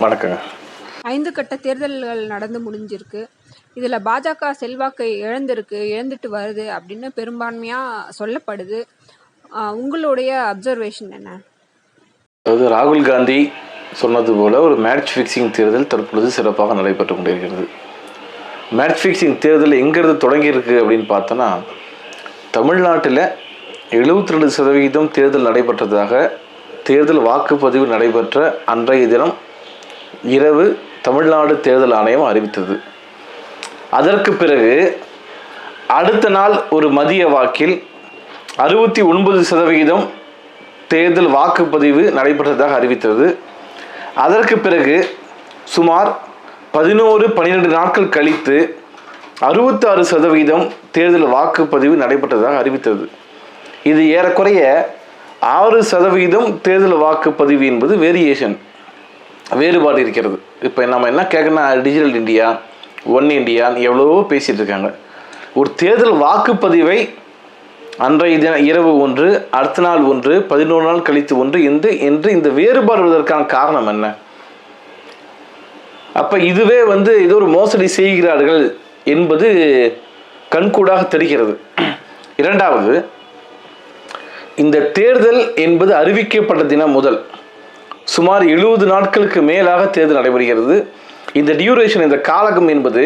வணக்கங்க. 5 கட்ட தேர்தல்கள் நடந்து முடிஞ்சிருக்கு. இதில் பாஜக செல்வாக்கை இழந்துட்டு வருது அப்படின்னு பெரும்பான்மையாக சொல்லப்படுது. உங்களுடைய அப்சர்வேஷன் என்ன? அதாவது ராகுல் காந்தி சொன்னது போல ஒரு மேட்ச் ஃபிக்ஸிங் தேர்தல் தற்பொழுது சிறப்பாக நடைபெற்று கொண்டிருக்கிறது. மேட்ச் ஃபிக்ஸிங் தேர்தல் எங்கிருந்து தொடங்கியிருக்கு அப்படின்னு பார்த்தோன்னா, தமிழ்நாட்டில் 72% தேர்தல் நடைபெற்றதாக தேர்தல் வாக்குப்பதிவு நடைபெற்ற அன்றைய தினம் இரவு தமிழ்நாடு தேர்தல் ஆணையம் அறிவித்தது. அதற்கு பிறகு அடுத்த நாள் ஒரு மதிய வாக்கில் 69% தேர்தல் வாக்குப்பதிவு நடைபெற்றதாக அறிவித்தது. அதற்கு பிறகு சுமார் 11-12 நாட்கள் கழித்து 66% தேர்தல் வாக்குப்பதிவு நடைபெற்றதாக அறிவித்தது. இது ஏறக்குறைய 6% தேர்தல் வாக்குப்பதிவு என்பது வேறுபாடு இருக்கிறது. இப்போ நம்ம என்ன கேட்கணும்னா, டிஜிட்டல் இந்தியா, ஒன் இந்தியான்னு எவ்வளவோ பேசிகிட்டு இருக்காங்க. ஒரு தேர்தல் வாக்குப்பதிவை அன்றைய தினம் இரவு ஒன்று, அடுத்த நாள் ஒன்று, 11 நாள் கழித்து ஒன்று என்று இந்த வேறுபாடு வருவதற்கான காரணம் என்ன? அப்போ இதுவே ஏதோ ஒரு மோசடி செய்கிறார்கள் என்பது கண்கூடாக தெரிகிறது. இரண்டாவது, இந்த தேர்தல் என்பது அறிவிக்கப்பட்ட தினம் முதல் சுமார் 70 நாட்களுக்கு மேலாக தேர்தல் நடைபெறுகிறது. இந்த டியூரேஷன், இந்த காலகம் என்பது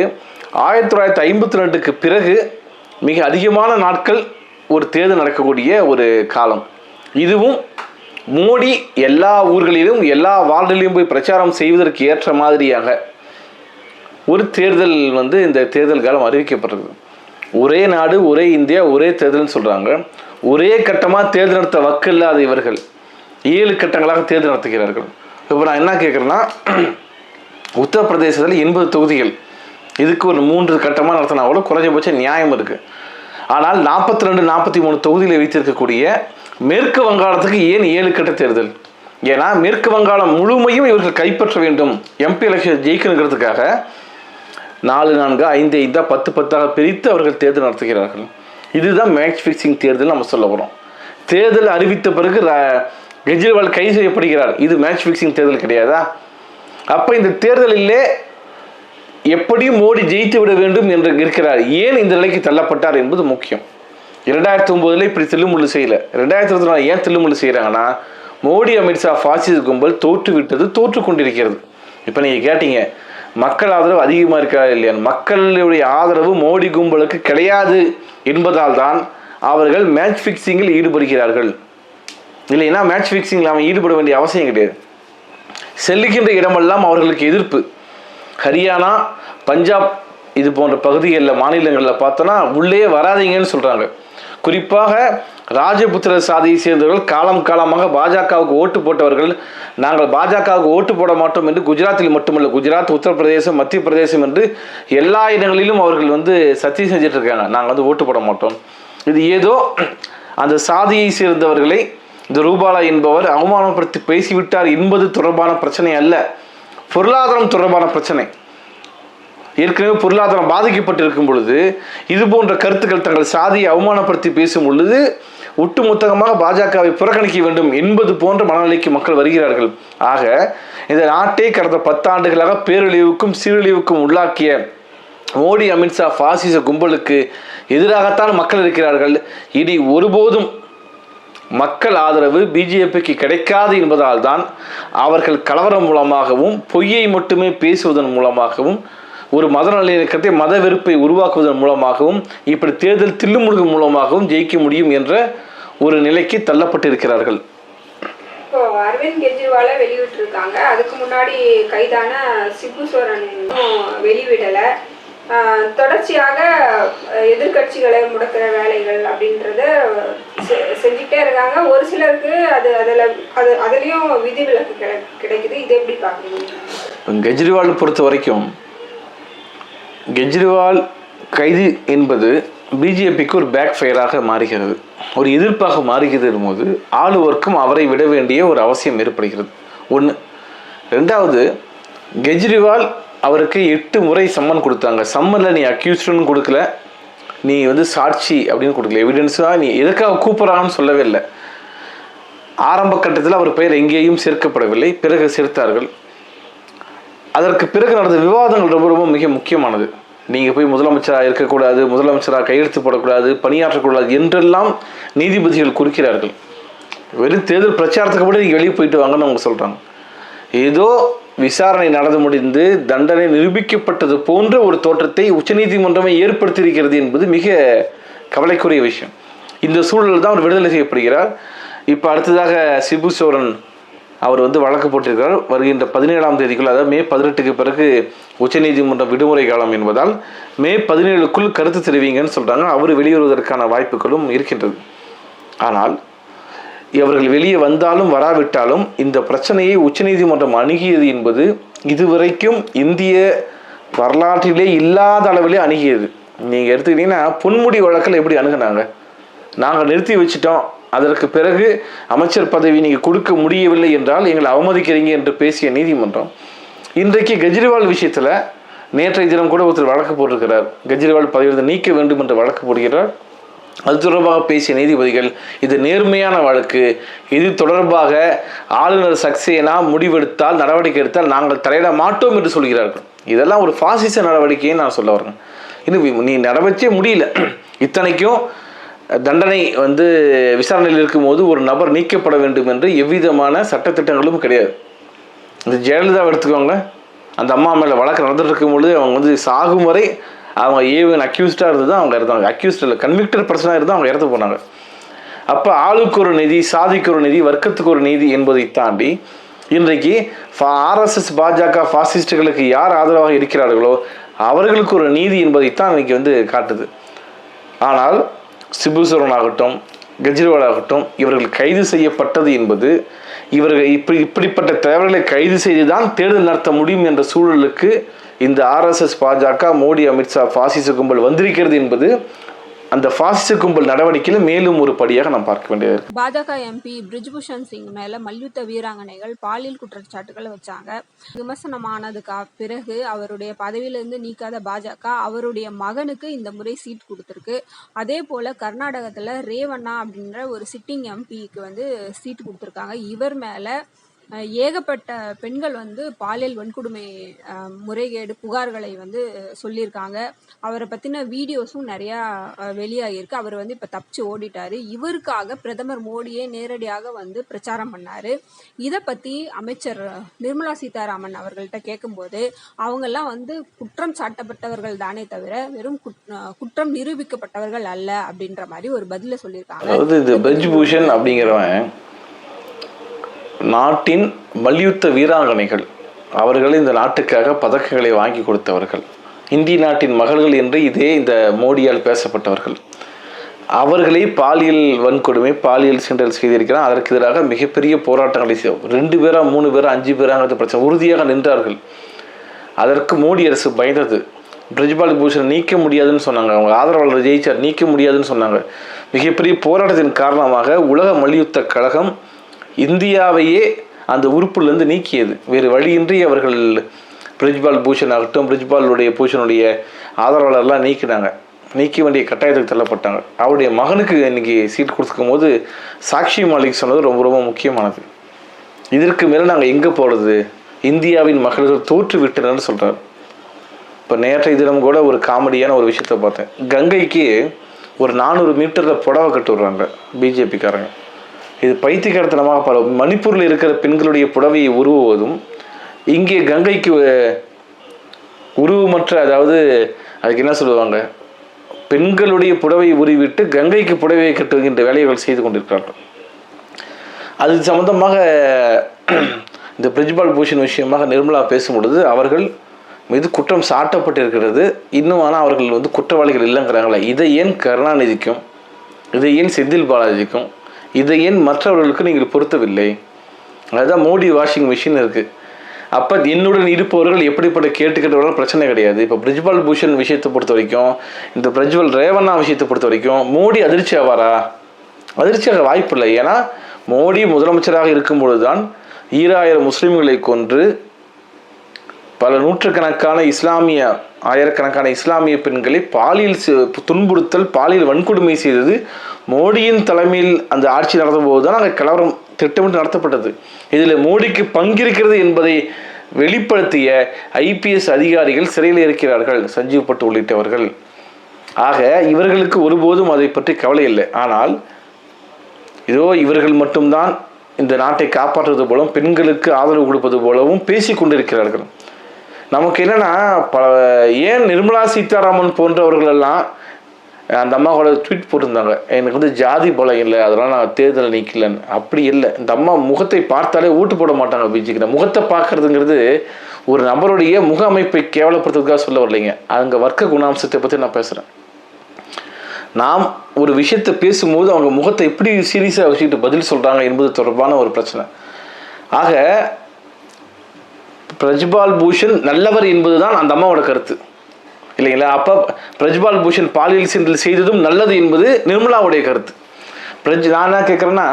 1952க்கு பிறகு மிக அதிகமான நாட்கள் ஒரு தேர்தல் நடக்கக்கூடிய ஒரு காலம். இதுவும் மோடி எல்லா ஊர்களிலும் எல்லா வார்டிலையும் போய் பிரச்சாரம் செய்வதற்கு ஏற்ற மாதிரியாக ஒரு தேர்தல் இந்த தேர்தல் காலம் அறிவிக்கப்பட்டது. ஒரே நாடு, ஒரே இந்தியா, ஒரே தேர்தல்னு சொல்கிறாங்க. ஒரே கட்டமாக தேர்தல் நடத்த வக்கில்லாத இவர்கள் 7 கட்டங்களாக தேர்தல் நடத்துகிறார்கள். இப்போ நான் என்ன கேட்குறேன்னா, உத்தரப்பிரதேசத்தில் 80 தொகுதிகள், இதுக்கு ஒரு 3 கட்டமாக நடத்தினா கூட குறைஞ்சபட்ச நியாயம் இருக்குது. ஆனால் 42-43 தொகுதியில் வைத்திருக்கக்கூடிய மேற்கு வங்காளத்துக்கு ஏன் 7 கட்ட தேர்தல்? ஏன்னா மேற்கு வங்காளம் முழுமையும் இவர்கள் கைப்பற்ற வேண்டும், எம்பி எலெக்ஷன் ஜெயிக்கணுங்கிறதுக்காக 4-4, 5-5, 10-10 பிரித்து அவர்கள் தேர்தல் நடத்துகிறார்கள். இதுதான் மேட்ச் ஃபிக்ஸிங் தேர்தல் நம்ம சொல்ல போகிறோம். தேர்தல் அறிவித்த பிறகு கெஜ்ரிவால் கைது செய்யப்படுகிறார். இது மேட்ச் ஃபிக்ஸிங தேர்தல் கிடையாதா? அப்போ இந்த தேர்தலிலே எப்படியும் மோடி ஜெயித்து விட வேண்டும் என்று இருக்கிறார். ஏன் இந்த நிலைக்கு தள்ளப்பட்டார் என்பது முக்கியம். 2009 இப்படி தில்லுமுள்ளு செய்யலை. 2024 ஏன் தில்லுமுள்ளு செய்கிறாங்கன்னா, மோடி அமித்ஷா பாசிச கும்பல் தோற்று கொண்டிருக்கிறது. இப்போ நீங்கள் கேட்டீங்க, மக்கள் ஆதரவு அதிகமாக இருக்கா இல்லையா? மக்களுடைய ஆதரவு மோடி கும்பலுக்கு கிடையாது என்பதால் தான் அவர்கள் மேட்ச் ஃபிக்ஸிங்கில் ஈடுபடுகிறார்கள். இல்லைன்னா மேட்ச் ஃபிக்ஸிங்கில் அவன் ஈடுபட வேண்டிய அவசியம் கிடையாது. செல்லுகின்ற இடமெல்லாம் அவர்களுக்கு எதிர்ப்பு. ஹரியானா, பஞ்சாப் இது போன்ற பகுதிகளில், மாநிலங்களில் பார்த்தோன்னா உள்ளே வராதிங்கன்னு சொல்கிறாங்க. குறிப்பாக ராஜபுத்திர சாதியை சேர்ந்தவர்கள் காலமாக பாஜகவுக்கு ஓட்டு போட்டவர்கள், நாங்கள் பாஜகவுக்கு ஓட்டு போட மாட்டோம் என்று குஜராத்தில் மட்டுமல்ல, குஜராத், உத்தரப்பிரதேசம், மத்திய பிரதேசம் என்று எல்லா இடங்களிலும் அவர்கள் சத்தியம் செஞ்சுட்டு இருக்காங்க, நாங்கள் ஓட்டு போட மாட்டோம். இது ஏதோ அந்த சாதியை சேர்ந்தவர்களை இந்த ரூபாலா என்பவர் அவமானப்படுத்தி பேசிவிட்டார் என்பது தொடர்பான பிரச்சனை அல்ல, பொருளாதாரம் தொடர்பான பிரச்சனை. ஏற்கனவே பொருளாதாரம் பாதிக்கப்பட்டிருக்கும் பொழுது இது போன்ற கருத்துக்கள் தங்கள் சாதியை அவமானப்படுத்தி பேசும் பொழுது ஒட்டுமொத்தமாக பாஜகவை புறக்கணிக்க வேண்டும் என்பது போன்ற மனநிலைக்கு மக்கள் வருகிறார்கள். ஆக இந்த நாட்டை கடந்த 10 ஆண்டுகளாக பேரழிவுக்கும் சீரழிவுக்கும் உள்ளாக்கிய மோடி அமித்ஷா பாசிச கும்பலுக்கு எதிராகத்தான் மக்கள் இருக்கிறார்கள். இனி ஒருபோதும் மக்கள் ஆதரவு பிஜேபிக்கு கிடைக்காது என்பதால் தான் அவர்கள் கலவரம் மூலமாகவும் பொய்யை மட்டுமே பேசுவதன் மூலமாகவும் ஒரு மத நல்லிணக்கத்தை, மத வெறுப்பை உருவாக்குவதன் மூலமாகவும், இப்படி தேர்தல் தில்லுமுழுகு மூலமாகவும் ஜெயிக்க முடியும் என்ற ஒரு நிலைக்கு தள்ளப்பட்டிருக்கிறார்கள். இப்போ அரவிந்த் கெஜ்ரிவாலை வெளியிட்டிருக்காங்க. அதுக்கு முன்னாடி கைதான சிபு சோரன் வெளிவிடலை. தொடர்ச்சியாக எதிர்கட்சிகளை முடக்கிற வேலைகள் அப்படின்றத செஞ்சுக்கிட்டே இருக்காங்க. ஒரு சிலருக்கு அதுலேயும் விதிவிலக்கு கிடைக்குது. இது எப்படி பார்க்குறீங்க? கெஜ்ரிவால் பொறுத்த வரைக்கும், கெஜ்ரிவால் கைது என்பது பிஜேபிக்கு ஒரு பேக் ஃபயராக மாறுகிறது, ஒரு எதிர்ப்பாக மாறுகிறது போது ஆளுவர்க்கும் அவரை விட வேண்டிய ஒரு அவசியம் ஏற்படுகிறது. ஒன்று. ரெண்டாவது, கெஜ்ரிவால் அவருக்கு 8 முறை சம்மன் கொடுத்தாங்க. சம்மனில் நீ அக்யூஸ்டுன்னு கொடுக்கல, நீ சாட்சி அப்படின்னு கொடுக்கல, எவிடன்ஸாக நீ எதுக்காக கூப்பிட்றான்னு சொல்லவே இல்லை. ஆரம்ப கட்டத்தில் அவர் பெயர் எங்கேயும் சேர்க்கப்படவில்லை, பிறகு சேர்த்தார்கள். அதற்கு பிறகு நடந்த விவாதங்கள் ரொம்ப ரொம்ப மிக முக்கியமானது. நீங்கள் போய் முதலமைச்சராக இருக்கக்கூடாது, முதலமைச்சராக கையெழுத்து போடக்கூடாது, பணியாற்றக்கூடாது என்றெல்லாம் நீதிபதிகள் குறிக்கிறார்கள். வெறும் தேர்தல் பிரச்சாரத்துக்கு கூட நீங்கள் வெளியே போயிட்டு வாங்கன்னு அவங்க சொல்கிறாங்க. ஏதோ விசாரணை நடந்து முடிந்து தண்டனை நிரூபிக்கப்பட்டது போன்ற ஒரு தோற்றத்தை உச்சநீதிமன்றமே ஏற்படுத்தியிருக்கிறது என்பது மிக கவலைக்குரிய விஷயம். இந்த சூழலில் தான் அவர் விடுதலை செய்யப்படுகிறார். இப்போ அடுத்ததாக சிபு சோரன் அவர் வழக்கு போட்டிருக்கிறார். வருகின்ற 17ஆம் தேதிக்குள், அதாவது மே 18க்கு பிறகு உச்சநீதிமன்றம் விடுமுறை காலம் என்பதால் மே 17க்குள் கருத்து தெரிவிங்கன்னு சொல்கிறாங்க. அவர் வெளியேறுவதற்கான வாய்ப்புகளும் இருக்கின்றது. ஆனால் இவர்கள் வெளியே வந்தாலும் வராவிட்டாலும் இந்த பிரச்சனையை உச்சநீதிமன்றம் அணுகியது என்பது இதுவரைக்கும் இந்திய வரலாற்றிலே இல்லாத அளவிலே அணுகியது. நீங்கள் எடுத்துக்கிட்டீங்கன்னா பொன்முடி வழக்கில் எப்படி அணுகுனாங்க? நாங்கள் நிறுத்தி வச்சிட்டோம், அதற்கு பிறகு அமைச்சர் பதவி நீங்கள் கொடுக்க முடியவில்லை என்றால் எங்களை அவமதிக்கிறீங்க என்று பேசிய நீதிமன்றம் இன்றைக்கு கெஜ்ரிவால் விஷயத்தில் நேற்றைய தினம் கூட ஒருத்தர் வழக்கு போட்டிருக்கிறார். கெஜ்ரிவால் பதவியிலிருந்து நீக்க வேண்டும் என்று வழக்கு போடுகிறார். அது தொடர்பாக பேசிய நீதிபதிகள் இது நேர்மையான வழக்கு, இது தொடர்பாக ஆளுநர் சக்சேனா முடிவெடுத்தால் நடவடிக்கை எடுத்தால் நாங்கள் தலையிட மாட்டோம் என்று சொல்கிறார்கள். இதெல்லாம் ஒரு பாசிச நடவடிக்கையை நான் சொல்ல வரேன். இன்னும் நீ நடவடிக்கவே முடியல. இத்தனைக்கும் தண்டனை விசாரணையில் இருக்கும்போது ஒரு நபர் நீக்கப்பட வேண்டும் என்று எவ்விதமான சட்டத்திட்டங்களும் கிடையாது. இந்த ஜெயலலிதாவை எடுத்துக்கோங்க, அந்த அம்மா மேலே வழக்கு நடந்துட்டு இருக்கும் பொழுது அவங்க சாகும் வரை அவங்க ஏவன் அக்யூஸ்டாக இருந்து தான் அவங்க இறந்தாங்க. அக்யூஸ்ட் இல்லை, கன்விக்டட் பர்சனாக இருந்து அவங்க இறந்து போனாங்க. அப்போ ஆளுக்கு ஒரு நிதி, சாதிக்கு ஒரு நிதி, வர்க்கத்துக்கு ஒரு நீதி என்பதை தாண்டி இன்றைக்கு RSS பாஜக பாசிஸ்டுகளுக்கு யார் ஆதரவாக இருக்கிறார்களோ அவர்களுக்கு ஒரு நீதி என்பதைத்தான் இன்னைக்கு காட்டுது. ஆனால் சிபு சோரன் ஆகட்டும், கெஜ்ரிவால் ஆகட்டும், இவர்கள் கைது செய்யப்பட்டது என்பது இவர்கள் இப்படிப்பட்ட தலைவர்களை கைது செய்துதான் தேர்தல் நடத்த முடியும் என்ற சூழலுக்கு இந்த RSS பாஜக, மோடி, அமித்ஷா பாசிச கும்பல் வந்திருக்கிறது என்பது அந்த பாசிச கும்பல் நடவடிக்கையில் மேலும் ஒரு படியாக நாம் பார்க்க வேண்டியது. பாஜக எம்பி பிரிஜ்பூஷன் சிங் மேல மல்யுத்த வீராங்கனைகள் பாலியல் குற்றச்சாட்டுகளை வச்சாங்க. விமர்சனமானதுக்கு பிறகு அவருடைய பதவியிலிருந்து நீக்காத பாஜக அவருடைய மகனுக்கு இந்த முறை சீட் கொடுத்துருக்கு. அதே போல கர்நாடகத்துல ரேவண்ணா அப்படின்ற ஒரு சிட்டிங் எம்பிக்கு சீட் கொடுத்துருக்காங்க. இவர் மேல ஏகப்பட்ட பெண்கள் பாலியல் வன்கொடுமை முறைகேடு புகார்களை சொல்லியிருக்காங்க. அவரை பற்றின வீடியோஸும் நிறையா வெளியாகிருக்கு. அவர் இப்போ தப்பிச்சு ஓடிட்டாரு. இவருக்காக பிரதமர் மோடியே நேரடியாக பிரச்சாரம் பண்ணார். இதை பற்றி அமைச்சர் நிர்மலா சீதாராமன் அவர்கள்ட்ட கேட்கும்போது அவங்கெல்லாம் குற்றம் சாட்டப்பட்டவர்கள் தானே தவிர வெறும் குற்றம் நிரூபிக்கப்பட்டவர்கள் அல்ல அப்படின்ற மாதிரி ஒரு பதிலை சொல்லியிருக்காங்க. அதாவது இந்த பிரிஜ்பூஷன் அப்படிங்கிறவன் நாட்டின் மல்யுத்த வீராங்கனைகள், அவர்கள் இந்த நாட்டுக்காக பதக்கங்களை வாங்கி கொடுத்தவர்கள், இந்திய நாட்டின் மகள்கள் என்று இந்த மோடியால் பேசப்பட்டவர்கள். அவர்களை பாலியல் வன்கொடுமை, பாலியல் சீண்டல் செய்திருக்கிறார். அதற்கு எதிராக மிகப்பெரிய போராட்டங்களை 2 பேரா 3 பேரா 5 பேராங்கிறது பிரச்சனை உறுதியாக நின்றார்கள். அதற்கு மோடி அரசு பயந்தது. பிரிஜ்பால் பூஷன் நீக்க முடியாதுன்னு சொன்னாங்க. அவங்க ஆதரவாளர் ஜெயிச்சார், நீக்க முடியாதுன்னு சொன்னாங்க. மிகப்பெரிய போராட்டத்தின் காரணமாக உலக மல்யுத்த கழகம் இந்தியாவையே அந்த உறுப்பிலிருந்து நீக்கியது. வேறு வழியின்றி அவர்கள் பிரிஜ்பால் பூஷன் ஆகட்டும், பிரிஜ்பாலுடைய பூஷனுடைய ஆதரவாளர்லாம் நீக்கினாங்க. நீக்க வேண்டிய கட்டாயத்துக்கு தள்ளப்பட்டாங்க. அவருடைய மகனுக்கு இன்னைக்கு சீட் கொடுத்துக்கும் போது சாக்ஷி மாலிக் சொன்னது ரொம்ப ரொம்ப முக்கியமானது. இதற்கு மேலே நாங்கள் எங்கே போகிறது, இந்தியாவின் மகள்கள் தோற்று விட்டனர்னு சொல்கிறார். இப்போ நேற்றைய தினம் கூட ஒரு காமெடியான ஒரு விஷயத்தை பார்த்தேன். கங்கைக்கு ஒரு 400 மீட்டரில் புடவை கட்டு விடுறாங்க பிஜேபிக்காரங்க. இது பைத்தியக்காரத்தனமாக மணிப்பூரில் இருக்கிற பெண்களுடைய புடவையை உருவுவதும் இங்கே கங்கைக்கு உருவமற்ற, அதாவது அதுக்கு என்ன சொல்லுவாங்க, பெண்களுடைய புடவையை உருவிட்டு கங்கைக்கு புடவையை கட்டுகின்ற வேலைகள் செய்து கொண்டிருக்கிறார்கள். அது சம்பந்தமாக இந்த பிரிஜ்பால் பூஷன் விஷயமாக நிர்மலா பேசும் பொழுது அவர்கள் மீது குற்றம் சாட்டப்பட்டிருக்கிறது. இன்னும் ஆனால் அவர்கள் குற்றவாளிகள் இல்லைங்கிறாங்களே. இதை ஏன் கருணாநிதிக்கும், இதை ஏன் செந்தில் பாலாஜிக்கும், இதை ஏன் மற்றவர்களுக்கு நீங்கள் பொருத்தவில்லை? அதுதான் மோடி வாஷிங் மிஷின் இருக்குது. அப்போ என்னுடன் இருப்பவர்கள் எப்படிப்பட்ட கேட்டுக்கிட்டவர்கள் பிரச்சனை கிடையாது. இப்போ பிரிஜ்பால் பூஷன் விஷயத்தை பொறுத்த வரைக்கும், இந்த பிரஜ்வல் ரேவண்ணா விஷயத்தை பொறுத்த வரைக்கும் மோடி அதிர்ச்சி ஆவாரா? அதிர்ச்சியாக வாய்ப்பு இல்லை. ஏன்னா மோடி முதலமைச்சராக இருக்கும்பொழுது தான் 2000 முஸ்லீம்களை கொன்று பல நூற்றுக்கணக்கான ஆயிரக்கணக்கான இஸ்லாமிய பெண்களை பாலியல் துன்புறுத்தல், பாலியல் வன்கொடுமை செய்தது மோடியின் தலைமையில் அந்த ஆட்சி நடந்த போது தான் அங்கே கலவரம் திட்டமிட்டு நடத்தப்பட்டது. இதில் மோடிக்கு பங்கிருக்கிறது என்பதை வெளிப்படுத்திய ஐபிஎஸ் அதிகாரிகள் சிறையில் இருக்கிறார்கள், சஞ்சீவ் பட் உள்ளிட்டவர்கள். ஆக இவர்களுக்கு ஒருபோதும் அதை பற்றி கவலை இல்லை. ஆனால் இதோ இவர்கள் மட்டும்தான் இந்த நாட்டை காப்பாற்றுவது போலவும் பெண்களுக்கு ஆதரவு கொடுப்பது போலவும் பேசி கொண்டிருக்கிறார்கள். நமக்கு என்னன்னா, ஏன் நிர்மலா சீதாராமன் போன்றவர்களெல்லாம் அந்த அம்மாவோட ட்வீட் போட்டிருந்தாங்க, எனக்கு வந்து ஜாதி பலம் இல்லை, அதெல்லாம் நான் தேர்தலில் நிற்கலன்னு. அப்படி இல்லை. இந்த அம்மா முகத்தை பார்த்தாலே ஓட்டு போட மாட்டாங்க பிஜேபி. முகத்தை பார்க்கறதுங்கிறது ஒரு நபருடைய முக அமைப்பை கேவலப்படுத்துறதுக்காக சொல்ல வரலைங்க. அங்கே வர்க்க குணாம்சத்தை பற்றி நான் பேசுகிறேன். நாம் ஒரு விஷயத்தை பேசும்போது அவங்க முகத்தை எப்படி சீரியஸாக வச்சுக்கிட்டு பதில் சொல்கிறாங்க என்பது தொடர்பான ஒரு பிரச்சனை. ஆக பிரஜ்பால் பூஷன் நல்லவர் என்பது தான் அந்த அம்மாவோட கருத்து இல்லைங்களா? அப்போ பிரஜ்பால் பூஷன் பாலியல் சீண்டல் செய்ததும் நல்லது என்பது நிர்மலாவுடைய கருத்து. நான் என்ன கேட்குறேன்னா,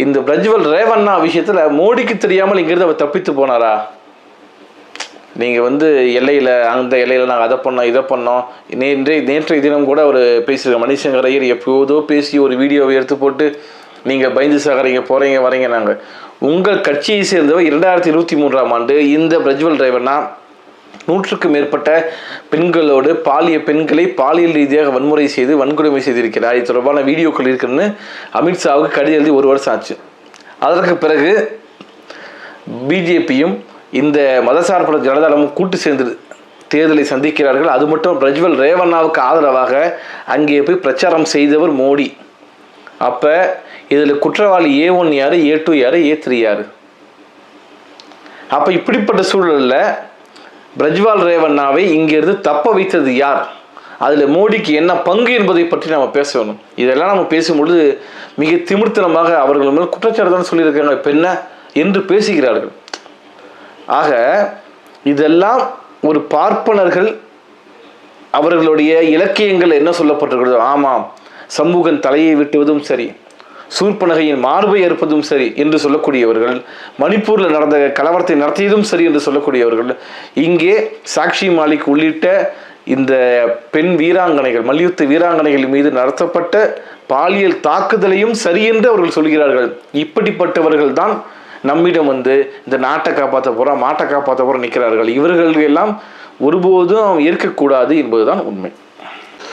இந்த பிரஜ்வல் ரேவண்ணா விஷயத்தில் மோடிக்கு தெரியாமல் இங்கிருந்து அவர் தப்பித்து போனாரா? நீங்கள் வந்து எல்லையில், அந்த எல்லையில் நாங்கள் அதை பண்ணோம் இதை பண்ணோம். நேற்றைய தினம் கூட அவர் பேசியிருக்க மணிசங்கர் ஐயர் எப்போதோ பேசி ஒரு வீடியோவை எடுத்து போட்டு நீங்கள் பயந்து சாகறீங்க, போகிறீங்க வரீங்க. நாங்கள் உங்கள் கட்சியை சேர்ந்தவர் 2023ஆம் ஆண்டு இந்த பிரஜ்வல் ரேவண்ணா 100க்கும் மேற்பட்ட பெண்களோடு பெண்களை பாலியல் ரீதியாக வன்முறை செய்து வன்கொடுமை செய்திருக்கிறார். இது தொடர்பான வீடியோக்கள் இருக்குன்னு அமித்ஷாவுக்கு கடிதம் எழுதி 1 வருஷம் ஆச்சு. அதற்கு பிறகு பிஜேபியும் இந்த மதசார்பற்ற ஜனதாதளமும் கூட்டு சேர்ந்து தேர்தலை சந்திக்கிறார்கள். அது மட்டும் பிரஜ்வல் ரேவண்ணாவுக்கு ஆதரவாக அங்கே போய் பிரச்சாரம் செய்தவர் மோடி. அப்போ இதில் குற்றவாளி A1 யார், A2 யார், A3 யார்? அப்போ இப்படிப்பட்ட சூழலில் பிரஜ்வால் ரேவண்ணாவை இங்கிருந்து தப்ப வைத்தது யார்? அதில் மோடிக்கு என்ன பங்கு என்பதை பற்றி நம்ம பேசணும். இதெல்லாம் நம்ம பேசும்பொழுது மிக திமிர்த்தனமாக அவர்கள் மேல் குற்றச்சாட்டு தான் சொல்லியிருக்காங்க, பெண்ண என்று பேசுகிறார்கள். ஆக இதெல்லாம் ஒரு பார்ப்பனர்கள் அவர்களுடைய இலக்கியங்கள் என்ன சொல்லப்பட்டிருக்கிறது? ஆமாம், சமூகன் தலையை வெட்டுவதும் சரி, சூர்பனகையின் மார்பை ஏற்பதும் சரி என்று சொல்லக்கூடியவர்கள், மணிப்பூரில் நடந்த கலவரத்தை நடத்தியதும் சரி என்று சொல்லக்கூடியவர்கள், இங்கே சாக்ஷி மாலிக் உள்ளிட்ட இந்த பெண் வீராங்கனைகள், மல்யுத்த வீராங்கனைகள் மீது நடத்தப்பட்ட பாலியல் தாக்குதலையும் சரி என்று அவர்கள் சொல்கிறார்கள். இப்படிப்பட்டவர்கள் தான் நம்மிடம் வந்து இந்த நாட்டை காப்பாற்ற போகிறோம், மாட்டை காப்பாற்ற போகிறோம் நிற்கிறார்கள். இவர்கள் எல்லாம் ஒருபோதும் ஏற்கக்கூடாது என்பதுதான் உண்மை.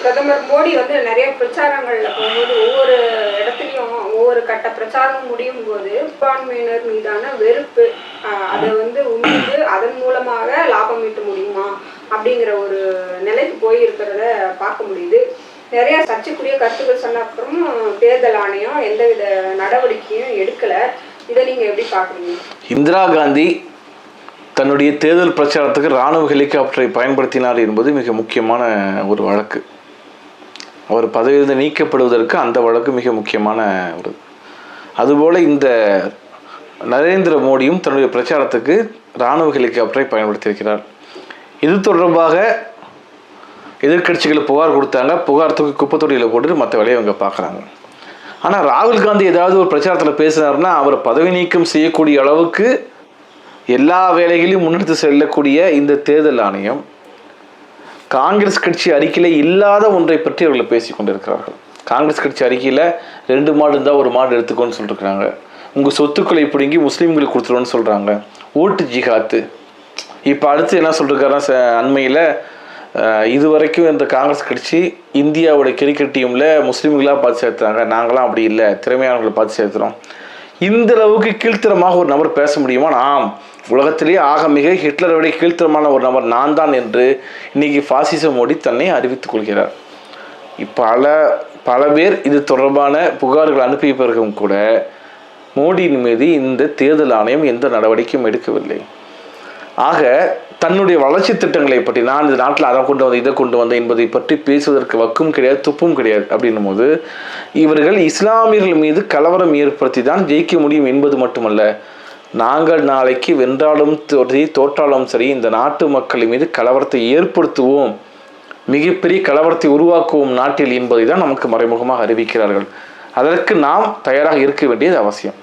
பிரதமர் மோடி வந்து நிறைய பிரச்சாரங்கள்ல போகும்போது ஒவ்வொரு இடத்துலையும் ஒவ்வொரு கட்ட பிரச்சாரம் முடியும் போது சிறுபான்மையினர் மீதான வெறுப்பு அதை வந்து உண்டு அதன் மூலமாக லாபம் ஈட்ட முடியுமா அப்படிங்கிற ஒரு நிலைக்கு போயிருக்கிறத பார்க்க முடியுது. நிறைய சர்ச்சைக்குரிய கருத்துக்கள் சொன்ன அப்புறம் தேர்தல் ஆணையம் எந்தவித நடவடிக்கையும் எடுக்கல. இதை நீங்க எப்படி பாக்குறீங்க? இந்திரா காந்தி தன்னுடைய தேர்தல் பிரச்சாரத்துக்கு இராணுவ ஹெலிகாப்டரை பயன்படுத்தினார் என்பது மிக முக்கியமான ஒரு வழக்கு. அவர் பதவியிலிருந்து நீக்கப்படுவதற்கு அந்த வழக்கு மிக முக்கியமான ஒரு. அதுபோல் இந்த நரேந்திர மோடியும் தன்னுடைய பிரச்சாரத்துக்கு இராணுவ ஹெலிகாப்டரை பயன்படுத்தியிருக்கிறார். இது தொடர்பாக எதிர்கட்சிகள் புகார் கொடுத்தாங்க. புகார் தூக்கி குப்பத்தொட்டியில் போட்டு மற்ற வேலையை அவங்க பார்க்குறாங்க. ஆனால் ராகுல் காந்தி ஏதாவது ஒரு பிரச்சாரத்தில் பேசினார்னா அவரை பதவி நீக்கம் செய்யக்கூடிய அளவுக்கு எல்லா வேலைகளையும் முன்னெடுத்து செல்லக்கூடிய இந்த தேர்தல் ஆணையம் காங்கிரஸ் கட்சி அறிக்கையில் இல்லாத ஒன்றை பற்றி அவர்கள் பேசி கொண்டிருக்கிறார்கள். காங்கிரஸ் கட்சி அறிக்கையில் 2 மாடு இருந்தால் 1 மாடு எடுத்துக்கோன்னு சொல்லியிருக்கிறாங்க. உங்கள் சொத்துக்களை பிடுங்கி முஸ்லீம்களுக்கு கொடுத்துருவோன்னு சொல்கிறாங்க. ஓட்டு ஜிஹாத்து. இப்போ அடுத்து என்ன சொல்லியிருக்காருன்னா, அண்மையில் இதுவரைக்கும் இந்த காங்கிரஸ் கட்சி இந்தியாவுடைய கிரிக்கெட் டீமில் முஸ்லீம்களாக பார்த்து சேர்த்துறாங்க, நாங்களாம் அப்படி இல்லை, திறமையானவர்களை பார்த்து சேர்த்துறோம். இந்த அளவுக்கு கீழ்த்தரமாக ஒரு நபர் பேச முடியுமா? நாம் உலகத்திலேயே ஆக மிக ஹிட்லரை விட கீழ்த்தரமான ஒரு நபர் நான் தான் என்று இன்னைக்கு பாசிச மோடி தன்னை அறிவித்துக் கொள்கிறார். பல பேர் இது தொடர்பான புகார்கள் அனுப்பிய பிறகும் கூட மோடியின் மீது இந்த தேர்தல் ஆணையம் எந்த நடவடிக்கையும் எடுக்கவில்லை. ஆக தன்னுடைய வளர்ச்சி திட்டங்களை பற்றி, நான் இந்த நாட்டில் அதை கொண்டு வந்தேன் இதை கொண்டு வந்தேன் என்பதை பற்றி பேசுவதற்கு வக்கும் கிடையாது, துப்பும் கிடையாது. அப்படின்னும் போது இவர்கள் இஸ்லாமியர்கள் மீது கலவரம் ஏற்படுத்தி தான் ஜெயிக்க முடியும் என்பது மட்டுமல்ல, நாங்கள் நாளைக்கு வென்றாலும் சரி தோற்றாலும் சரி இந்த நாட்டு மக்கள் மீது கலவரத்தை ஏற்படுத்துவோம், மிகப்பெரிய கலவரத்தை உருவாக்குவோம் நாட்டில் என்பதை தான் நமக்கு மறைமுகமாக அறிவிக்கிறார்கள். அதற்கு நாம் தயாராக இருக்க வேண்டியது அவசியம்.